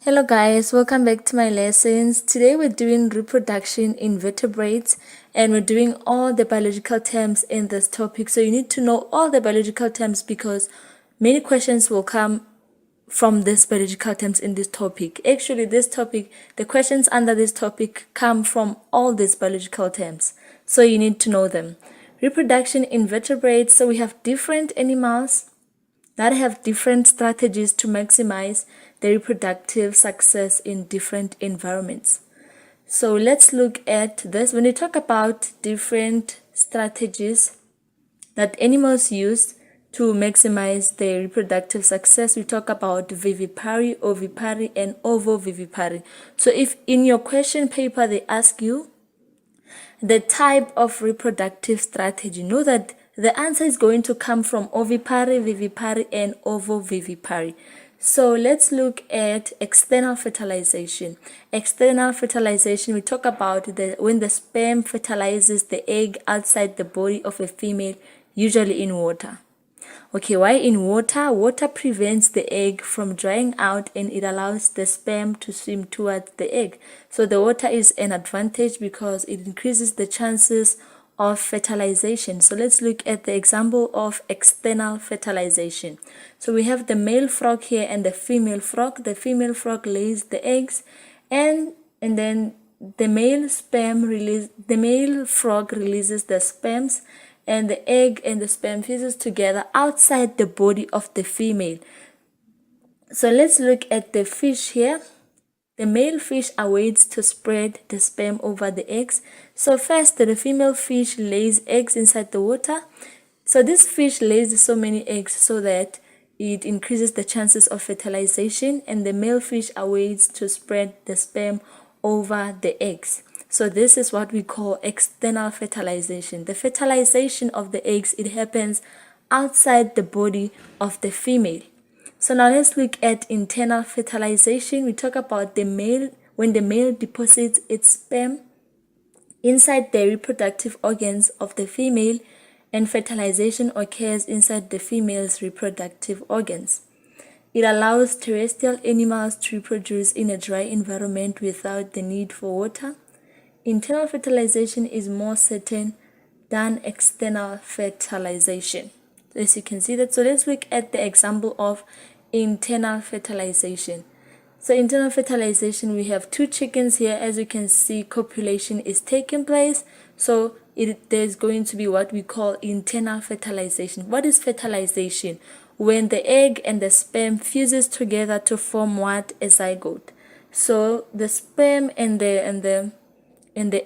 Hello guys, welcome back to my lessons. Today we're doing reproduction in vertebrates and we're doing all the biological terms in this topic. So you need to know all the biological terms because many questions will come from these biological terms in this topic. Actually, the questions under this topic come from all these biological terms. So you need to know them. Reproduction in vertebrates. So we have different animals that have different strategies to maximize their reproductive success in different environments. So let's look at this. When we talk about different strategies that animals use to maximize their reproductive success, we talk about vivipary, ovipary, and ovovivipary. So if in your question paper they ask you the type of reproductive strategy, know that the answer is going to come from ovipary, vivipary, and ovovivipary. So let's look at external fertilization. External fertilization, we talk about when the sperm fertilizes the egg outside the body of a female, usually in water. Okay, why in water? Water prevents the egg from drying out and it allows the sperm to swim towards the egg. So the water is an advantage because it increases the chances of fertilization. So let's look at the example of external fertilization. So we have the male frog here and the female frog. The female frog lays the eggs and then the male frog releases the sperms and the egg and the sperm fuses together outside the body of the female. So let's look at the fish here. The male fish awaits to spread the sperm over the eggs. So first, the female fish lays eggs inside the water. So this fish lays so many eggs so that it increases the chances of fertilization, and the male fish awaits to spread the sperm over the eggs. So this is what we call external fertilization. The fertilization of the eggs, it happens outside the body of the female. So now let's look at internal fertilization. We talk about the male, when the male deposits its sperm inside the reproductive organs of the female, and fertilization occurs inside the female's reproductive organs. It allows terrestrial animals to reproduce in a dry environment without the need for water. Internal fertilization is more certain than external fertilization. As you can see that. So let's look at the example of internal fertilization. So internal fertilization, we have two chickens here. As you can see, copulation is taking place. So there's going to be what we call internal fertilization. What is fertilization? When the egg and the sperm fuses together to form what? A zygote. So the sperm and the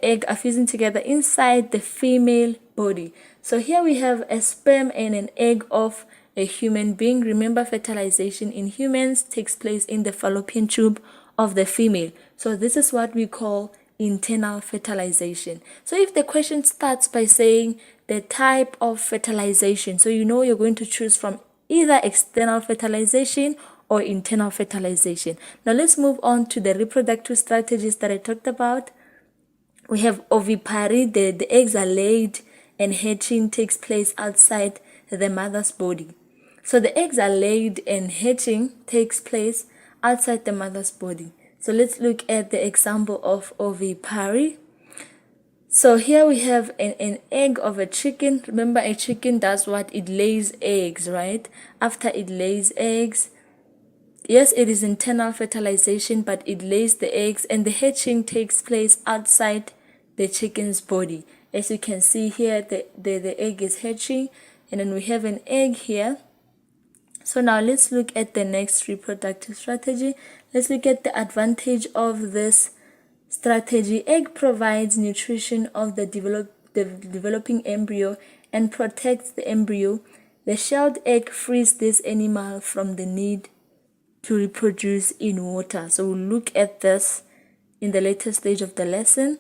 egg are fusing together inside the female body. So here we have a sperm and an egg of a human being. Remember, fertilization in humans takes place in the fallopian tube of the female. So this is what we call internal fertilization. So if the question starts by saying the type of fertilization, so you know you're going to choose from either external fertilization or internal fertilization. Now let's move on to the reproductive strategies that I talked about. We have ovipary, the eggs are laid and hatching takes place outside the mother's body. So the eggs are laid and hatching takes place outside the mother's body. So let's look at the example of ovipary. So here we have an egg of a chicken. Remember, a chicken does what? It lays eggs, right? After it lays eggs, yes, it is internal fertilization, but it lays the eggs and the hatching takes place outside the chicken's body. As you can see here, the egg is hatching and then we have an egg here. So now let's look at the next reproductive strategy. Let's look at the advantage of this strategy. Egg provides nutrition of the developing embryo and protects the embryo. The shelled egg frees this animal from the need to reproduce in water. So we'll look at this in the later stage of the lesson.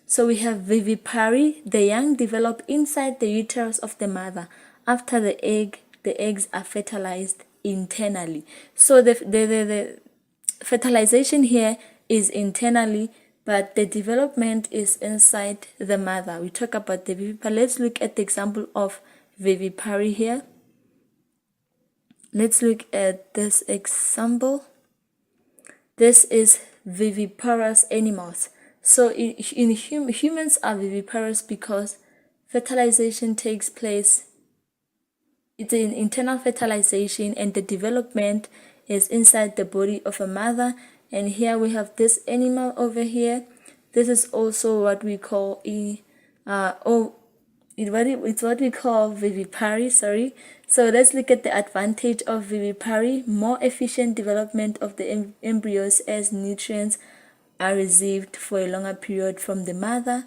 So we have vivipary. The young develop inside the uterus of the mother. After the eggs are fertilized internally. So the fertilization here is internally, but the development is inside the mother. We talk about the vivipary. Let's look at the example of vivipary here. Let's look at this example. This is viviparous animals. So humans are viviparous because fertilization takes place. It's an internal fertilization, and the development is inside the body of a mother. And here we have this animal over here. This is also what we call it's what we call vivipary, sorry. So let's look at the advantage of vivipary: more efficient development of the embryos as nutrients are received for a longer period from the mother's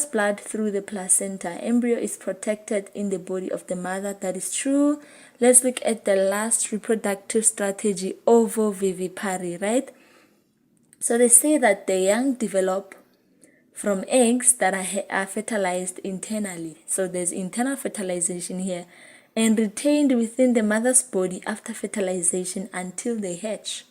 blood through the placenta. Embryo is protected in the body of the mother. That is true. Let's look at the last reproductive strategy, ovovivipary, right? So they say that the young develop from eggs that are fertilized internally. So there's internal fertilization here, and retained within the mother's body after fertilization until they hatch.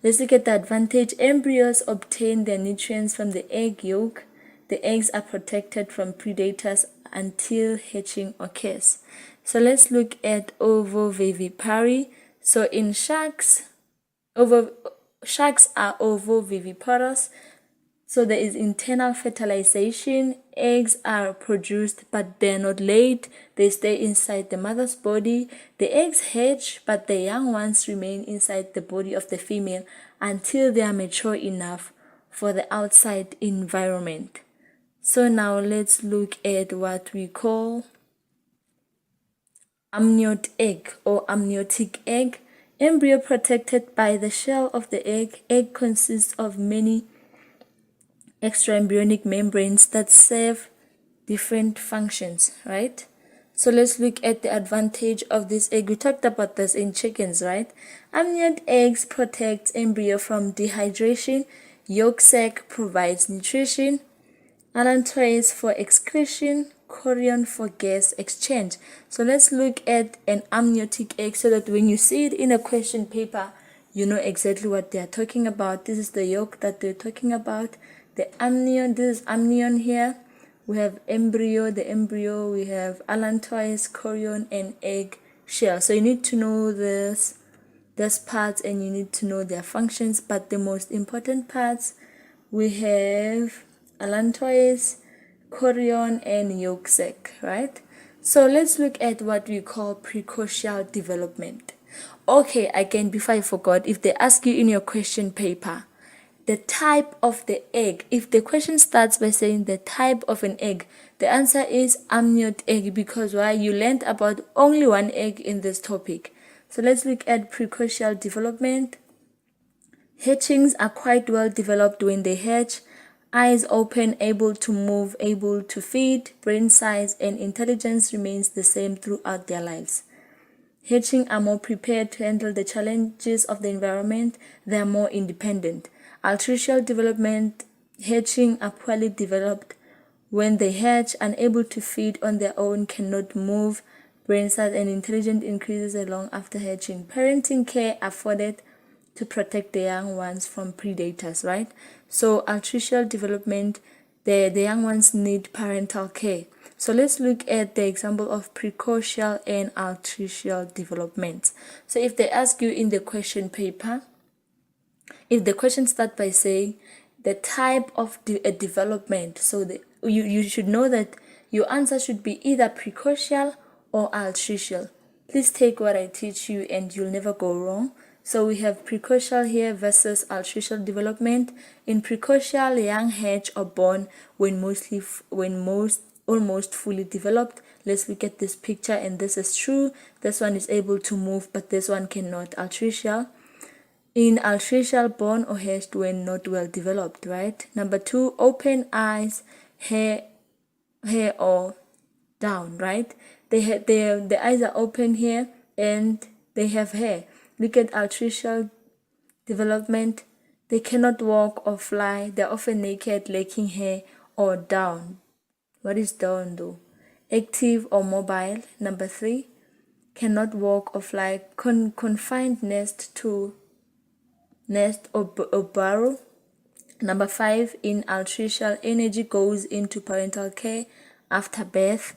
Let's look at the advantage. Embryos obtain their nutrients from the egg yolk. The eggs are protected from predators until hatching occurs. So let's look at ovovivipary. So in sharks, sharks are ovoviviparous. So there is internal fertilization. Eggs are produced, but they're not laid. They stay inside the mother's body. The eggs hatch, but the young ones remain inside the body of the female until they are mature enough for the outside environment. So now let's look at what we call amniote egg or amniotic egg. Embryo protected by the shell of the egg. Egg consists of many extraembryonic membranes that serve different functions, right? So let's look at the advantage of this egg. We talked about this in chickens, right? Amniote eggs protect embryo from dehydration. Yolk sac provides nutrition. Allantois for excretion. Chorion for gas exchange. So let's look at an amniotic egg so that when you see it in a question paper, you know exactly what they are talking about. This is the yolk that they're talking about. The amnion, this is amnion here. We have embryo, the embryo, we have allantois, chorion, and egg shell. So you need to know this parts, and you need to know their functions. But the most important parts, we have allantois, chorion, and yolk sac, right? So let's look at what we call precocial development. Okay, again, before I forgot, if they ask you in your question paper, the type of the egg, if the question starts by saying the type of an egg, the answer is amniote egg, because why? You learned about only one egg in this topic. So let's look at precocial development. Hatchings are quite well developed when they hatch. Eyes open, able to move, able to feed. Brain size and intelligence remains the same throughout their lives. Hatching are more prepared to handle the challenges of the environment. They are more independent. Altricial development, hatching are poorly developed. When they hatch, unable to feed on their own, cannot move. Brain size and intelligence increases along after hatching. Parenting care afforded to protect the young ones from predators, right? So altricial development, the young ones need parental care. So let's look at the example of precocial and altricial development. So if they ask you in the question paper, if the question starts by saying the type of development, so you should know that your answer should be either precocial or altricial. Please take what I teach you and you'll never go wrong. So we have precocial here versus altricial development. In precocial, young hatch or born when almost fully developed. Let's look at this picture, and this is true. This one is able to move, but this one cannot. Altricial. In altricial, born or hatched when not well developed, right? Number 2, open eyes, hair or down, right? The eyes are open here and they have hair. Look at altricial development. They cannot walk or fly. They're often naked, lacking hair or down. What is down though? Active or mobile. Number 3, cannot walk or fly. Confined nest or burrow. Number 5, in altricial, energy goes into parental care after birth.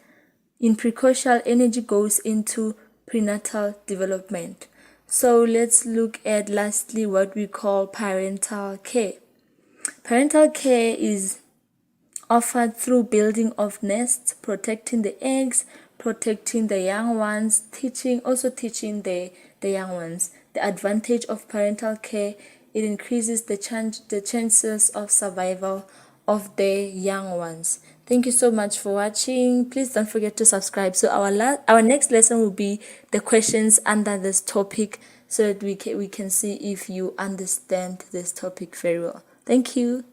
In precocial, energy goes into prenatal development. So let's look at lastly what we call parental care. Parental care is offered through building of nests, protecting the eggs, protecting the young ones, teaching the young ones. The advantage of parental care, it increases the chances of survival of the young ones. Thank you so much for watching. Please don't forget to subscribe. So our next lesson will be the questions under this topic, so that we can see if you understand this topic very well. Thank you.